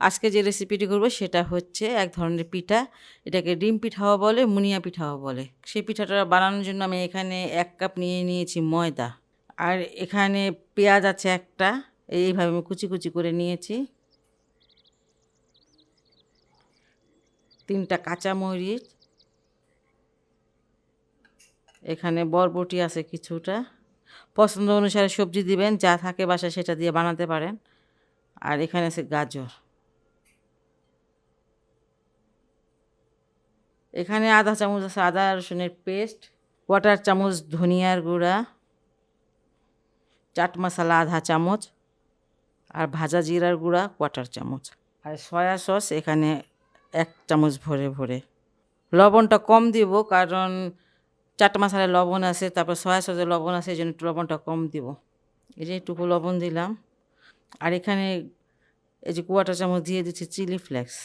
আজকে যে রেসিপিটি করব সেটা হচ্ছে এক ধরনের পিঠা। এটাকে ডিম পিঠাও বলে, মুনিয়া পিঠাও বলে। সেই পিঠাটা বানানোর জন্য আমি এখানে ১ কাপ নিয়ে নিয়েছি ময়দা। আর এখানে পেঁয়াজ আছে একটা, এইভাবে আমি কুচি, কুচি করে নিয়েছি। ৩ টা কাঁচামরিচ, এখানে বরবটি আছে কিছুটা। পছন্দ অনুসারে সবজি দিবেন, যা থাকে বাসায় সেটা দিয়ে বানাতে পারেন। আর এখানে আছে গাজর। এখানে আধা চামচ আছে আদা রসুনের পেস্ট, ১/৪ চামচ ধনিয়ার গুঁড়া, চাট মশলা আধা চামচ, আর ভাজা জিরার গুঁড়া ১/৪ চামচ। আর সয়া সস এখানে ১ চামচ ভরে ভরে। লবণটা কম দিব, কারণ চাট মশলায় লবণ আছে, তারপর সয়া সসে লবণ আছে, এই জন্য একটু লবণটা কম দিব। এই যে একটু লবণ দিলাম। আর এখানে এই যে ১/৪ চামচ দিয়ে দিচ্ছি চিলি ফ্লেক্স।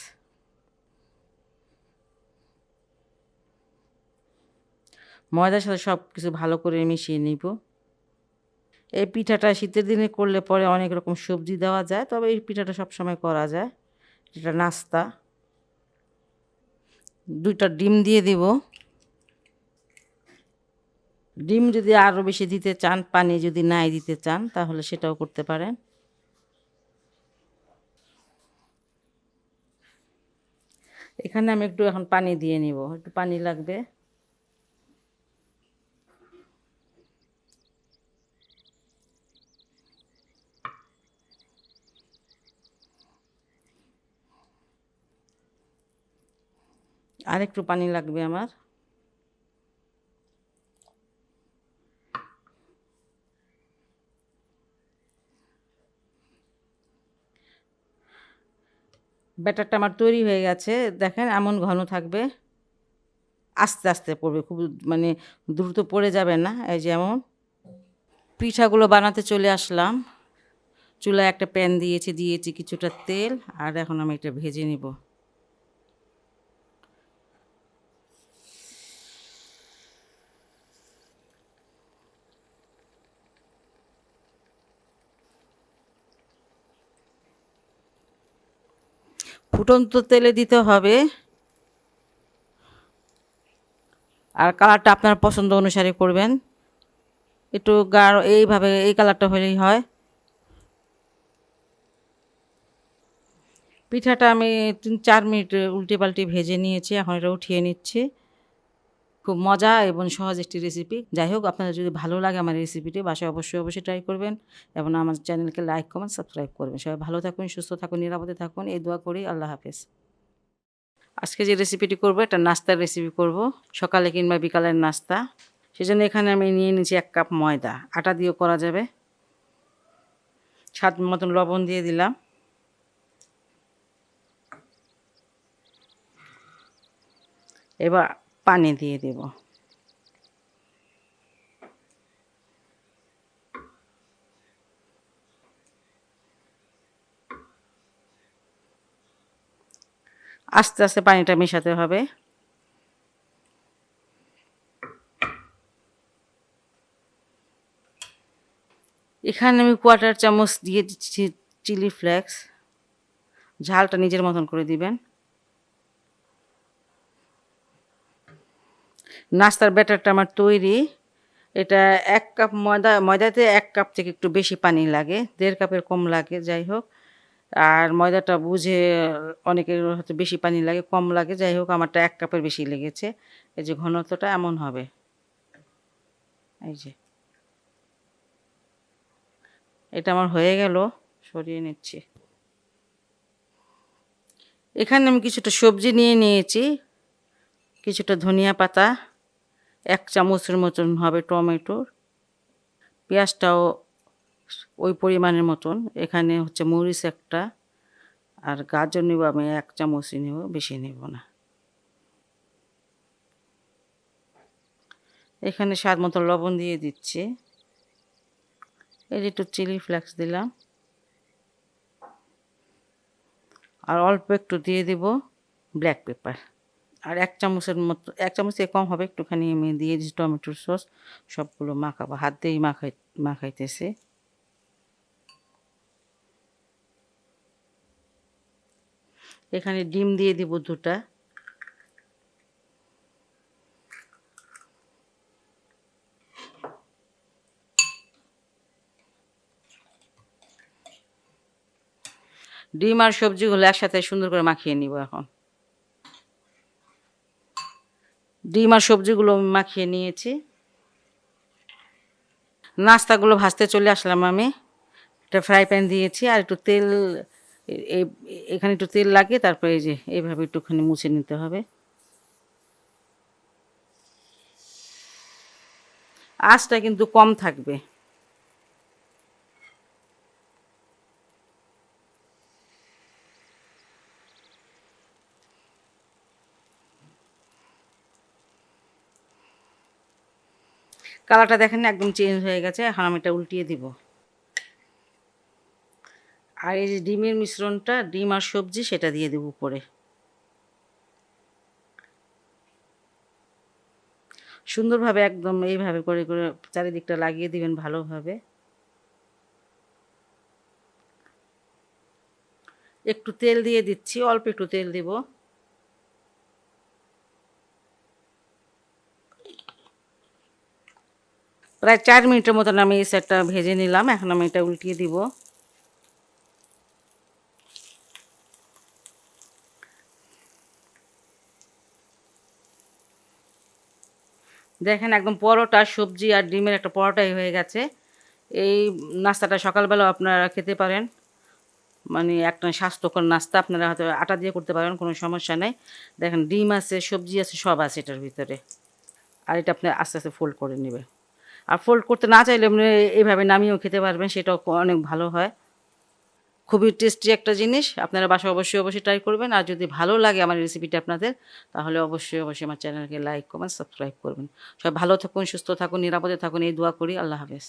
ময়দার সাথে সব কিছু ভালো করে মিশিয়ে নিব। এই পিঠাটা শীতের দিনে করলে পরে অনেক রকম সবজি দেওয়া যায়, তবে এই পিঠাটা সবসময় করা যায়। এটা নাস্তা। ২টা ডিম দিয়ে দিব। ডিম যদি আরও বেশি দিতে চান, পানি যদি নাই দিতে চান, তাহলে সেটাও করতে পারেন। এখানে আমি একটু এখন পানি দিয়ে নিব, একটু পানি লাগবে। আর একটু পানি লাগবে আমার। ব্যাটারটা আমার তৈরি হয়ে গেছে, দেখেন এমন ঘন থাকবে। আস্তে আস্তে পড়বে, খুব মানে দ্রুত পড়ে যাবে না। এই যেমন পিঠাগুলো বানাতে চলে আসলাম। চুলায় একটা প্যান দিয়েছি কিছুটা তেল, আর এখন আমি এটা ভেজে নিব। ফুটন্ত তেলে দিতে হবে, আর কালারটা আপনার পছন্দ অনুসারে করবেন। একটু গাঢ় এইভাবে, এই কালারটা হলেই হয়। পিঠাটা আমি ৩-৪ মিনিট উল্টে পাল্টে ভেজে নিয়েছি, এখন এটা উঠিয়ে নিচ্ছি। খুব মজা এবং সহজ একটি রেসিপি। যাই হোক, আপনাদের যদি ভালো লাগে আমার রেসিপিটি, বাসায় অবশ্যই ট্রাই করবেন এবং আমার চ্যানেলকে লাইক, কমেন্ট, সাবস্ক্রাইব করবেন। সবাই ভালো থাকুন, সুস্থ থাকুন, নিরাপদে থাকুন, এই দোয়া করি। আল্লাহ হাফেজ। আজকে যে রেসিপিটি করব, এটা নাস্তার রেসিপি করব, সকালে কিংবা বিকালের নাস্তা। সেজন্য এখানে আমি নিয়ে নিয়েছি ১ কাপ ময়দা। আটা দিয়েও করা যাবে। স্বাদ মতন লবণ দিয়ে দিলাম। এবার পানি দিয়ে দেব। আস্তে আস্তে পানিটা মেশাতে হবে। এখানে আমি ১/৪ চামচ দিয়ে দিচ্ছি চিলি ফ্লেক্স। ঝালটা নিজের মতন করে দিবেন। নাস্তার ব্যাটারটা আমার তৈরি। এটা ১ কাপ ময়দাতে ১ কাপ থেকে একটু বেশি পানি লাগে, ১.৫ কাপের কম লাগে, যাই হোক। আর ময়দাটা বুঝে, অনেকের হয়তো বেশি পানি লাগে, কম লাগে, যাই হোক আমারটা ১ কাপের বেশি লেগেছে। এই যে ঘনত্বটা এমন হবে। এই যে এটা আমার হয়ে গেল, সরিয়ে নিচ্ছি। এখানে আমি কিছুটা সবজি নিয়ে নিয়েছি, কিছুটা ধনিয়া পাতা, ১ চামচের মতন হবে টমেটো, পেঁয়াজটাও ওই পরিমাণের মতন। এখানে হচ্ছে মরিচ একটা, আর গাজর নেব আমি ১ চামচই নেব, বেশি নেব না। এখানে স্বাদ মতো লবণ দিয়ে দিচ্ছি। এই যে একটু চিলি ফ্লেক্স দিলাম, আর অল্প একটু দিয়ে দেব ব্ল্যাক পেপার। আর ১ চামচের মতো, ১ চামচ থেকে কম হবে, একটুখানি আমি দিয়ে দিচ্ছি টমেটোর সস। সবগুলো মাখাবো, হাত দিয়েই মাখাইতেছি। এখানে ডিম দিয়ে দিব 2টা। ডিম আর সবজিগুলো একসাথে সুন্দর করে মাখিয়ে নিব এখন। ডিম আর সবজিগুলো আমি মাখিয়ে নিয়েছি। নাস্তাগুলো ভাজতে চলে আসলাম আমি। একটা ফ্রাই প্যান দিয়েছি আর একটু তেল, এখানে একটু তেল লাগিয়ে তারপরে এই যে এইভাবে একটুখানি মুছে নিতে হবে। আঁচটা কিন্তু কম থাকবে। কালারটা দেখেন একদম চেঞ্জ হয়ে গেছে। এখন আমি এটা উল্টিয়ে দিব। আর এই যে ডিমের মিশ্রণটা, ডিম আর সবজি সেটা দিয়ে দেব উপরে। সুন্দরভাবে একদম এইভাবে করে করে চারিদিকটা লাগিয়ে দিবেন ভালোভাবে। একটু তেল দিয়ে দিচ্ছি, অল্প একটু তেল দিব। প্রায় 4 মিনিটের মতন আমি এই সাইডটা ভেজে নিলাম। এখন আমি এটা উল্টিয়ে দিব। দেখেন একদম পরোটা, সবজি আর ডিমের একটা পরোটাই হয়ে গেছে। এই নাস্তাটা সকালবেলাও আপনারা খেতে পারেন। মানে একটা স্বাস্থ্যকর নাস্তা। আপনারা হয়তো আটা দিয়ে করতে পারেন, কোনো সমস্যা নাই। দেখেন ডিম আছে, সবজি আছে, সব আছে এটার ভিতরে। আর এটা আপনি আস্তে আস্তে ফোল্ড করে নেবেন। আর ফোল্ড করতে না চাইলে আপনি এইভাবে নামিয়েও খেতে পারবেন, সেটাও অনেক ভালো হয়। খুবই টেস্টি একটা জিনিস। আপনারা বাসায় অবশ্যই অবশ্যই ট্রাই করবেন। আর যদি ভালো লাগে আমার রেসিপিটা আপনাদের, তাহলে অবশ্যই অবশ্যই আমার চ্যানেলকে লাইক, কমেন্ট, সাবস্ক্রাইব করবেন। সবাই ভালো থাকুন, সুস্থ থাকুন, নিরাপদে থাকুন, এই দোয়া করি। আল্লাহ হাফেজ।